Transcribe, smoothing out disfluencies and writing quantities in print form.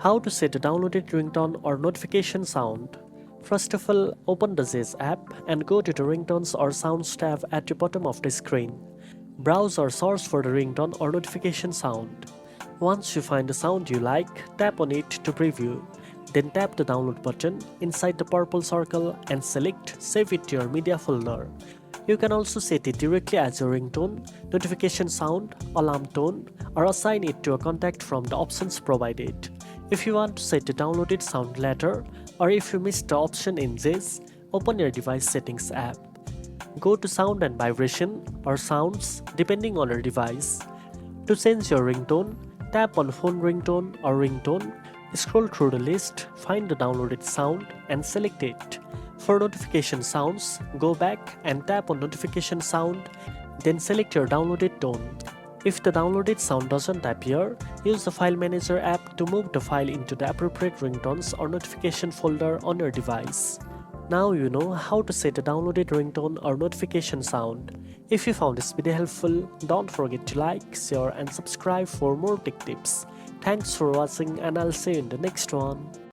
How to set a downloaded ringtone or notification sound. First of all, open the Zedge app and go to the ringtones or sounds tab at the bottom of the screen. Browse or search for the ringtone or notification sound. Once you find the sound you like, tap on it to preview. Then tap the download button inside the purple circle and select Save it to your media folder. You can also set it directly as your ringtone, notification sound, alarm tone, or assign it to a contact from the options provided. If you want to set the downloaded sound later, or if you missed the option in Zedge, open your device settings app. Go to sound and vibration or sounds depending on your device. To change your ringtone, tap on phone ringtone or ringtone, scroll through the list, find the downloaded sound and select it. For notification sounds, go back and tap on notification sound, then select your downloaded tone. If the downloaded sound doesn't appear, use the File Manager app to move the file into the appropriate ringtones or notification folder on your device. Now you know how to set a downloaded ringtone or notification sound. If you found this video helpful, don't forget to like, share and subscribe for more tech tips. Thanks for watching and I'll see you in the next one.